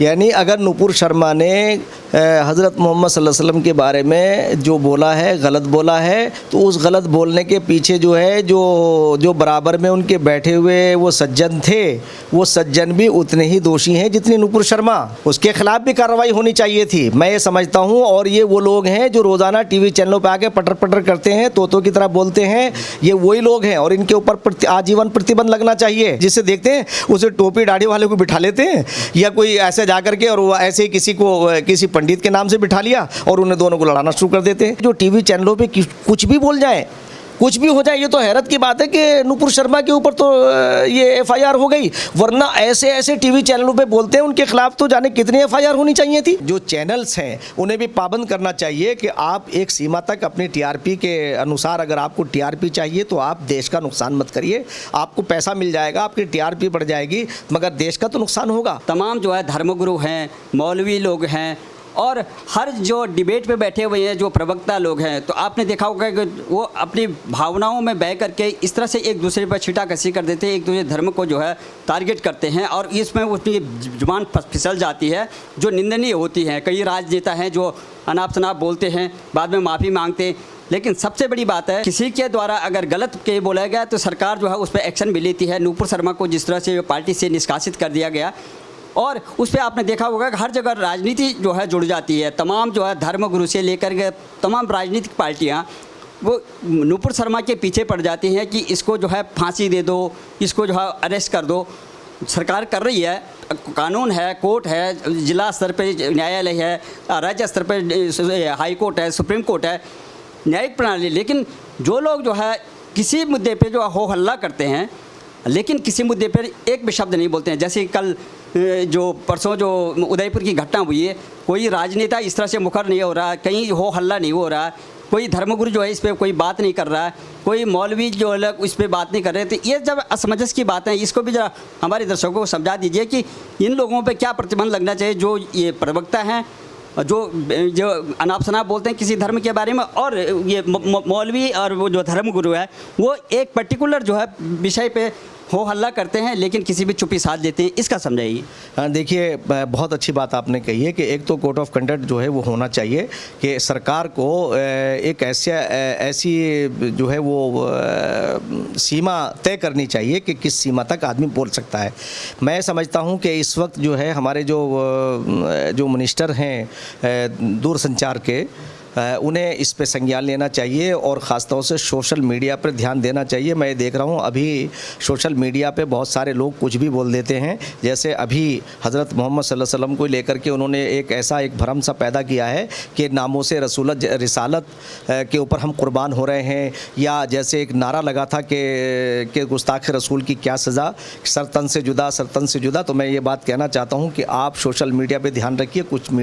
यानी अगर नुपुर शर्मा ने हज़रत मोहम्मद सल्लल्लाहु अलैहि वसल्लम के बारे में जो बोला है, गलत बोला है, तो उस गलत बोलने के पीछे जो है जो बराबर में उनके बैठे हुए वो सज्जन थे, वो सज्जन भी उतने ही दोषी हैं जितने नुपुर शर्मा। उसके खिलाफ भी कार्रवाई होनी चाहिए थी, मैं ये समझता हूँ। और ये वो लोग हैं जो रोज़ाना टीवी चैनलों पर आके पटर पटर करते हैं, तोतों की तरह बोलते हैं, ये वही लोग हैं। और इनके ऊपर आजीवन प्रतिबंध लगना चाहिए। जिससे देखते हैं उसे टोपी दाढ़ी वाले को बिठा लेते हैं, या कोई ऐसे जा करके और वो ऐसे ही किसी पंडित के नाम से बिठा लिया और उन्हें दोनों को लड़ाना शुरू कर देते हैं। जो टीवी चैनलों पे कुछ भी बोल जाए, कुछ भी हो जाए, ये तो हैरत की बात है कि नुपुर शर्मा के ऊपर तो ये एफआईआर हो गई, वरना ऐसे टीवी चैनलों पे बोलते हैं उनके खिलाफ तो जाने कितनी एफआईआर होनी चाहिए थी। जो चैनल्स हैं उन्हें भी पाबंद करना चाहिए कि आप एक सीमा तक अपनी टीआरपी के अनुसार, अगर आपको टीआरपी चाहिए तो आप देश का नुकसान मत करिए। आपको पैसा मिल जाएगा, आपकी टीआरपी बढ़ जाएगी, मगर देश का तो नुकसान होगा। तमाम जो है धर्मगुरु हैं, मौलवी लोग हैं, और हर जो डिबेट पे बैठे हुए हैं जो प्रवक्ता लोग हैं, तो आपने देखा होगा कि वो अपनी भावनाओं में बह करके इस तरह से एक दूसरे पर छींटाकशी कर देते हैं, एक दूसरे धर्म को जो है टारगेट करते हैं, और इसमें उसकी जुबान फिसल जाती है जो निंदनीय होती है। कई राजनेता हैं जो अनाप शनाप बोलते हैं, बाद में माफ़ी मांगते हैं। लेकिन सबसे बड़ी बात है, किसी के द्वारा अगर गलत के बोला गया तो सरकार जो है उस पर एक्शन भी लेती है। नुपुर शर्मा को जिस तरह से पार्टी से निष्कासित कर दिया गया, और उस पर आपने देखा होगा कि हर जगह राजनीति जो है जुड़ जाती है। तमाम जो है धर्मगुरु से लेकर के तमाम राजनीतिक पार्टियां वो नुपुर शर्मा के पीछे पड़ जाती हैं कि इसको जो है फांसी दे दो, इसको जो है अरेस्ट कर दो। सरकार कर रही है, कानून है, कोर्ट है, जिला स्तर पर न्यायालय है, राज्य स्तर पर हाई कोर्ट है, सुप्रीम कोर्ट है, न्यायिक प्रणाली। लेकिन जो लोग जो है किसी मुद्दे पे जो हो हल्ला करते हैं, लेकिन किसी मुद्दे पर एक भी शब्द नहीं बोलते हैं। जैसे कल जो परसों जो उदयपुर की घटना हुई है, कोई राजनेता इस तरह से मुखर नहीं हो रहा, कहीं हो हल्ला नहीं हो रहा, कोई धर्मगुरु जो है इस पर कोई बात नहीं कर रहा है, कोई मौलवी जो अलग इस पर बात नहीं कर रहे। तो ये जब असमंजस की बात है, इसको भी जरा हमारे दर्शकों को समझा दीजिए कि इन लोगों पर क्या प्रतिबंध लगना चाहिए जो ये प्रवक्ता हैं, जो अनाप शनाप बोलते हैं किसी धर्म के बारे में, और ये मौलवी और वो जो धर्मगुरु है वो एक पर्टिकुलर जो है विषय पे हो हल्ला करते हैं, लेकिन किसी भी चुप्पी साध देते हैं। इसका समझाइए। हाँ, देखिए, बहुत अच्छी बात आपने कही है कि एक तो कोड ऑफ कंडक्ट जो है वो होना चाहिए कि सरकार को एक ऐसी जो है वो सीमा तय करनी चाहिए कि किस सीमा तक आदमी बोल सकता है। मैं समझता हूँ कि इस वक्त जो है हमारे जो मिनिस्टर हैं दूरसंचार के, उन्हें इस पे संज्ञान लेना चाहिए और ख़ास तौर से सोशल मीडिया पर ध्यान देना चाहिए। मैं देख रहा हूँ अभी सोशल मीडिया पे बहुत सारे लोग कुछ भी बोल देते हैं। जैसे अभी हज़रत मोहम्मद सल्लल्लाहु अलैहि वसल्लम को लेकर के उन्होंने एक भ्रम सा पैदा किया है कि नामों से रिसालत के ऊपर हम कुर्बान हो रहे हैं, या जैसे एक नारा लगा था कि गुस्ताख रसूल की क्या सज़ा, सरतन से जुदा, सरतन से जुदा। तो मैं ये बात कहना चाहता हूँ कि आप सोशल मीडिया पर ध्यान रखिए। कुछ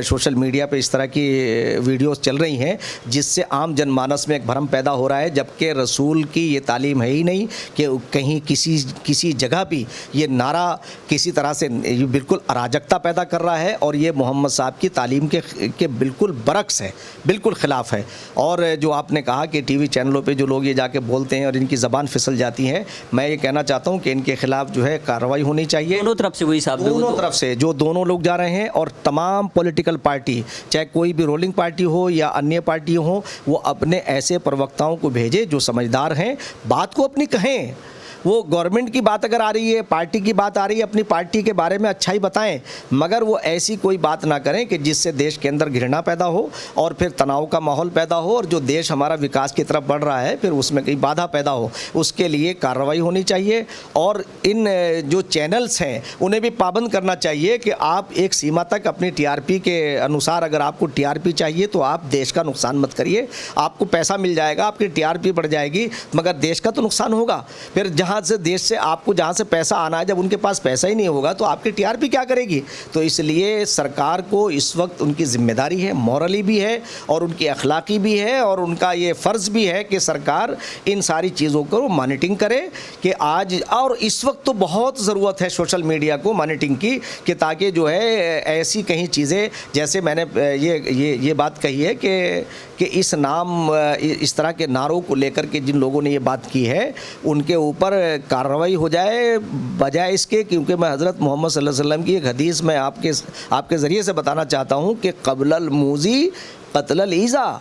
सोशल मीडिया पर इस तरह की वीडियोस चल रही हैं जिससे आम जनमानस में एक भ्रम पैदा हो रहा है, जबकि रसूल की ये तालीम है ही नहीं कि कहीं किसी जगह भी ये नारा किसी तरह से बिल्कुल अराजकता पैदा कर रहा है, और ये मोहम्मद साहब की तालीम के बिल्कुल बरक्स है, बिल्कुल ख़िलाफ़ है। और जो आपने कहा कि टीवी चैनलों पे जो लोग ये जाके बोलते हैं और इनकी ज़बान फिसल जाती है, मैं ये कहना चाहता हूँ कि इनके ख़िलाफ़ जो है कार्रवाई होनी चाहिए। दोनों तरफ से वही साहब, दोनों तरफ से जो दोनों लोग जा रहे हैं, और तमाम पॉलिटिकल पार्टी, चाहे कोई भी रूलिंग पार्टी हो या अन्य पार्टी हो, वो अपने ऐसे प्रवक्ताओं को भेजे जो समझदार हैं, बात को अपनी कहें। वो गवर्नमेंट की बात अगर आ रही है, पार्टी की बात आ रही है, अपनी पार्टी के बारे में अच्छाई बताएं, मगर वो ऐसी कोई बात ना करें कि जिससे देश के अंदर घृणा पैदा हो और फिर तनाव का माहौल पैदा हो, और जो देश हमारा विकास की तरफ बढ़ रहा है फिर उसमें कहीं बाधा पैदा हो। उसके लिए कार्रवाई होनी चाहिए, और इन जो चैनल्स हैं उन्हें भी पाबंद करना चाहिए कि आप एक सीमा तक अपनी टीआरपी के अनुसार, अगर आपको टीआरपी चाहिए तो आप देश का नुकसान मत करिए। आपको पैसा मिल जाएगा, आपकी टीआरपी बढ़ जाएगी, मगर देश का तो नुकसान होगा। फिर देश से आपको जहाँ से पैसा आना है, जब उनके पास पैसा ही नहीं होगा तो आपकी टीआरपी क्या करेगी। तो इसलिए सरकार को इस वक्त उनकी जिम्मेदारी है, मॉरली भी है और उनकी अखलाकी भी है, और उनका ये फ़र्ज़ भी है कि सरकार इन सारी चीज़ों को मॉनिटरिंग करे कि आज, और इस वक्त तो बहुत ज़रूरत है सोशल मीडिया को मॉनिटरिंग की, कि ताकि जो है ऐसी कहीं चीज़ें, जैसे मैंने ये बात कही है कि इस तरह के नारों को लेकर के जिन लोगों ने ये बात की है, उनके ऊपर कार्रवाई हो जाए, बजाय इसके, क्योंकि मैं हज़रत मोहम्मद सल्लल्लाहु अलैहि वसल्लम की एक हदीस मैं आपके ज़रिए से बताना चाहता हूँ कि क़ब्लल मूज़ी क़त्लल ईज़ा,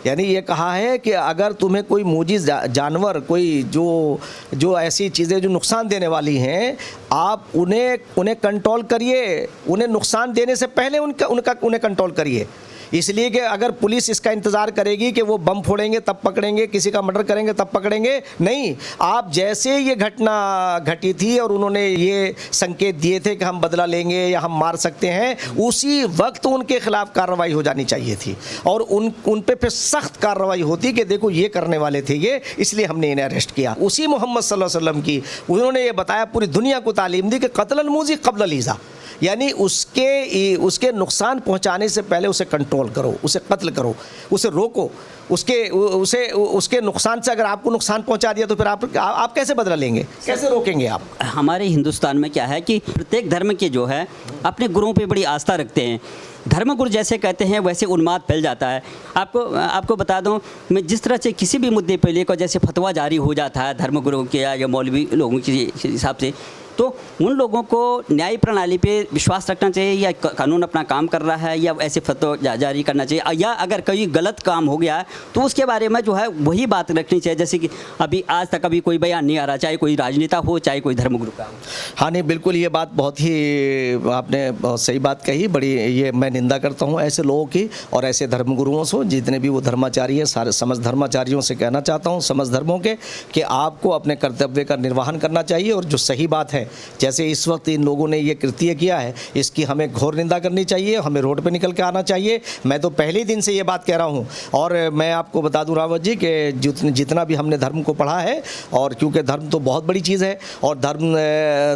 यानी ये कहा है कि अगर तुम्हें कोई मूजी जानवर, कोई जो ऐसी चीज़ें जो नुकसान देने वाली हैं, आप उन्हें कंट्रोल करिए, उन्हें नुकसान देने से पहले उन्हें कंट्रोल करिए। इसलिए कि अगर पुलिस इसका इंतज़ार करेगी कि वो बम फोड़ेंगे तब पकड़ेंगे, किसी का मर्डर करेंगे तब पकड़ेंगे, नहीं, आप जैसे ये घटना घटी थी और उन्होंने ये संकेत दिए थे कि हम बदला लेंगे या हम मार सकते हैं, उसी वक्त उनके खिलाफ कार्रवाई हो जानी चाहिए थी और उन पे फिर सख्त कार्रवाई होती कि देखो ये करने वाले थे ये, इसलिए हमने इन्हें अरेस्ट किया। उसी मोहम्मद सल्लल्लाहु अलैहि वसल्लम की उन्होंने ये बताया, पूरी दुनिया को तालीम दी कि क़त्लुल मूज़ी क़ब्लल ईज़ा, यानी उसके नुकसान पहुंचाने से पहले उसे कंट्रोल करो, उसे कत्ल करो, उसे रोको, उसके नुकसान से अगर आपको नुकसान पहुंचा दिया तो फिर आप कैसे बदला लेंगे, कैसे रोकेंगे आप? हमारे हिंदुस्तान में क्या है कि प्रत्येक धर्म के जो है अपने गुरुओं पे बड़ी आस्था रखते हैं। धर्मगुरु जैसे कहते हैं वैसे उन्माद फैल जाता है। आपको बता दूं, मैं जिस तरह से किसी भी मुद्दे पर लेकर जैसे फतवा जारी हो जाता है धर्मगुरुओं के या मौलवी लोगों के हिसाब से, तो उन लोगों को न्याय प्रणाली पे विश्वास रखना चाहिए या कानून अपना काम कर रहा है या ऐसे फतवा जारी करना चाहिए, या अगर कोई गलत काम हो गया तो उसके बारे में जो है वही बात रखनी चाहिए। जैसे कि अभी आज तक अभी कोई बयान नहीं आ रहा, चाहे कोई राजनेता हो चाहे कोई धर्मगुरु का हो। हाँ नहीं, बिल्कुल ये बात बहुत ही आपने बहुत सही बात कही, बड़ी ये मैं निंदा करता हूँ ऐसे लोगों की और ऐसे धर्मगुरुओं से, जितने भी वो धर्माचारी हैं, सारे समस्त धर्माचारियों से कहना चाहता हूँ, समस्त धर्मों के, कि आपको अपने कर्तव्य का निर्वहन करना चाहिए और जो सही बात है, जैसे इस वक्त इन लोगों ने ये कृत्य किया है, इसकी हमें घोर निंदा करनी चाहिए, हमें रोड पे निकल के आना चाहिए। मैं तो पहले ही दिन से ये बात कह रहा हूँ और मैं आपको बता दूं रावत जी कि जितना भी हमने धर्म को पढ़ा है, और क्योंकि धर्म तो बहुत बड़ी चीज़ है और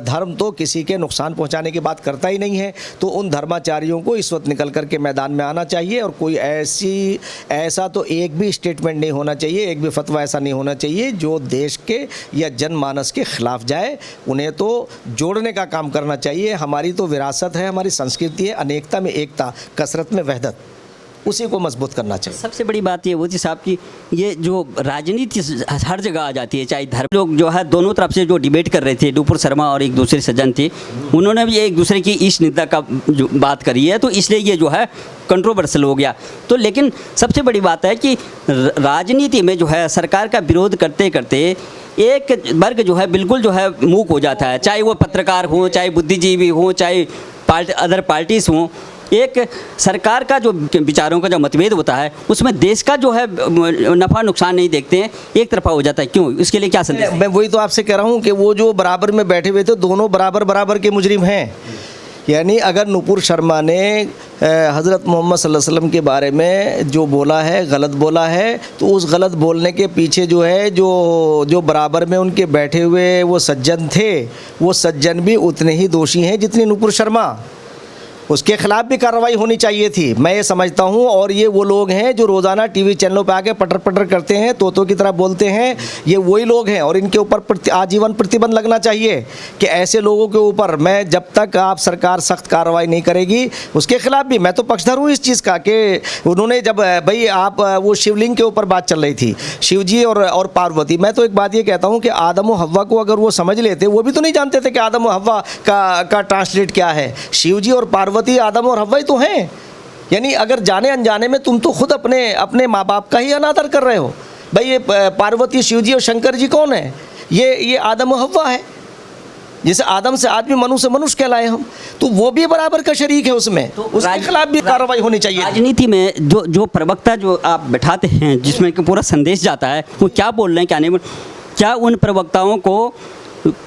धर्म तो किसी के नुकसान पहुँचाने की बात करता ही नहीं है, तो उन धर्माचार्यों को इस वक्त निकल कर के मैदान में आना चाहिए और कोई ऐसा तो एक भी स्टेटमेंट नहीं होना चाहिए, एक भी फतवा ऐसा नहीं होना चाहिए जो देश के या जनमानस के खिलाफ जाए। उन्हें तो जोड़ने का काम करना चाहिए। हमारी तो विरासत है, हमारी संस्कृति है, अनेकता में एकता, कसरत में वहदत, उसी को मजबूत करना चाहिए। सबसे बड़ी बात ये मोदी साहब की, ये जो राजनीति हर जगह आ जाती है, चाहे धर्म लोग जो है दोनों तरफ से जो डिबेट कर रहे थे, नुपुर शर्मा और एक दूसरे सज्जन थे, उन्होंने भी एक दूसरे की इस निंदा का जो बात करी है, तो इसलिए ये जो है कंट्रोवर्शियल हो गया। तो लेकिन सबसे बड़ी बात है कि राजनीति में जो है सरकार का विरोध करते करते एक वर्ग जो है बिल्कुल जो है मूक हो जाता है, चाहे वो पत्रकार हो, चाहे बुद्धिजीवी हो, चाहे अदर पार्टीज हों। एक सरकार का जो विचारों का जो मतभेद होता है उसमें देश का जो है नफ़ा नुकसान नहीं देखते हैं, एक तरफा हो जाता है। क्यों? इसके लिए क्या संदेश? मैं वही तो आपसे कह रहा हूँ कि वो जो बराबर में बैठे हुए थे, दोनों बराबर के मुजरिम हैं। यानी अगर नुपुर शर्मा ने हज़रत मोहम्मद सल्लल्लाहु अलैहि वसल्लम के बारे में जो बोला है, गलत बोला है, तो उस गलत बोलने के पीछे जो है जो बराबर में उनके बैठे हुए वो सज्जन थे, वो सज्जन भी उतने ही दोषी हैं जितने नुपुर शर्मा। उसके खिलाफ भी कार्रवाई होनी चाहिए थी, मैं ये समझता हूँ। और ये वो लोग हैं जो रोज़ाना टीवी चैनलों पे आके पटर पटर करते हैं, तोतों की तरह बोलते हैं, ये वही लोग हैं और इनके ऊपर आजीवन प्रतिबंध लगना चाहिए कि ऐसे लोगों के ऊपर, मैं जब तक आप सरकार सख्त कार्रवाई नहीं करेगी उसके खिलाफ भी मैं तो पक्षधर हूँ इस चीज़ का कि उन्होंने जब भाई आप वो शिवलिंग के ऊपर बात चल रही थी, शिव जी और पार्वती, मैं तो एक बात ये कहता हूँ कि आदम और हव्वा को अगर वो समझ लेते, वो भी तो नहीं जानते थे कि आदम और हव्वा का ट्रांसलेट क्या है। शिव जी और पार्वती आदम और हव्वा ही तो हैं। यानी अगर जाने अनजाने में तुम तो खुद अपने माँ बाप का ही अनादर कर रहे हो। भाई ये पार्वती, शिव जी और शंकर जी कौन है? ये आदम और हव्वा है। जैसे आदम से आदमी, मनुष्य से मनुष्य कहलाए हम, तो वो भी बराबर का शरीक है उसमें, तो उसके खिलाफ भी कार्रवाई होनी चाहिए। राजनीति में जो प्रवक्ता जो आप बैठाते हैं जिसमें पूरा संदेश जाता है, वो क्या बोल रहे हैं क्या नहीं, क्या उन प्रवक्ताओं को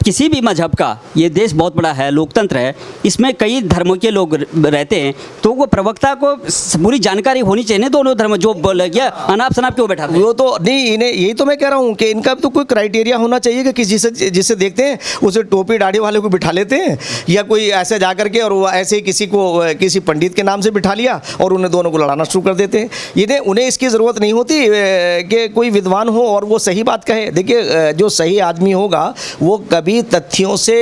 किसी भी मजहब का, ये देश बहुत बड़ा है, लोकतंत्र है, इसमें कई धर्मों के लोग रहते हैं, तो वो प्रवक्ता को पूरी जानकारी होनी चाहिए। दोनों धर्म जो बोल गया अनाप शनाप क्यों बैठा, वो तो नहीं, इन्हें यही तो मैं कह रहा हूँ कि इनका तो कोई क्राइटेरिया होना चाहिए कि जिसे देखते हैं उसे टोपी दाढ़ी वाले को बिठा लेते हैं, या कोई ऐसे जा करके और वो ऐसे किसी पंडित के नाम से बिठा लिया और उन्हें दोनों को लड़ाना शुरू कर देते हैं। उन्हें इसकी ज़रूरत नहीं होती कि कोई विद्वान हो और वो सही बात कहे। देखिए, जो सही आदमी होगा वो कभी तथ्यों से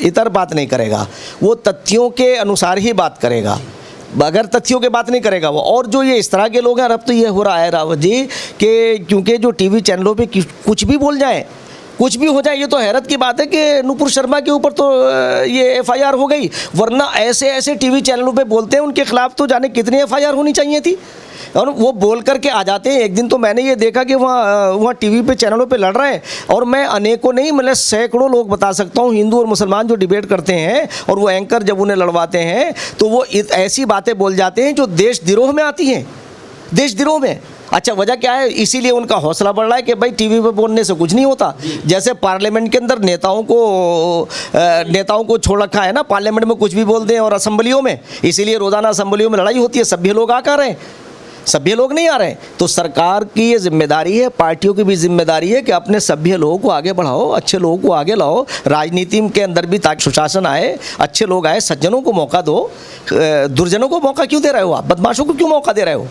इतर बात नहीं करेगा, वो तथ्यों के अनुसार ही बात करेगा, बगैर तथ्यों के बात नहीं करेगा वो। और जो ये इस तरह के लोग हैं, अब तो ये हो रहा है रावत जी कि क्योंकि जो टीवी चैनलों पे कुछ भी बोल जाएं, कुछ भी हो जाए। ये तो हैरत की बात है कि नुपुर शर्मा के ऊपर तो ये FIR हो गई, वरना ऐसे ऐसे टीवी चैनलों पे बोलते हैं उनके खिलाफ तो जाने कितनी FIR होनी चाहिए थी, और वो बोल करके आ जाते हैं। एक दिन तो मैंने ये देखा कि वहाँ टीवी पे चैनलों पे लड़ रहे हैं, और मैं अनेकों नहीं मतलब सैकड़ों लोग बता सकता हूँ, हिंदू और मुसलमान जो डिबेट करते हैं, और वो एंकर जब उन्हें लड़वाते हैं तो वो ऐसी बातें बोल जाते हैं जो देशद्रोह में आती हैं, देशद्रोह में। अच्छा, वजह क्या है? इसीलिए उनका हौसला बढ़ रहा है कि भाई टीवी पे बोलने से कुछ नहीं होता। जैसे पार्लियामेंट के अंदर नेताओं को छोड़ रखा है ना, पार्लियामेंट में कुछ भी बोल दें, और असेंबलियों में, इसीलिए रोज़ाना असेंबलियों में लड़ाई होती है, सभ्य लोग आकर रहे हैं, सभ्य लोग नहीं आ रहे हैं। तो सरकार की ये जिम्मेदारी है, पार्टियों की भी जिम्मेदारी है कि अपने सभ्य लोगों को आगे बढ़ाओ, अच्छे लोगों को आगे लाओ, राजनीति के अंदर भी ताकि सुशासन आए, अच्छे लोग आए, सज्जनों को मौका दो। दुर्जनों को मौका क्यों दे रहे हो आप? बदमाशों को क्यों मौका दे रहे हो?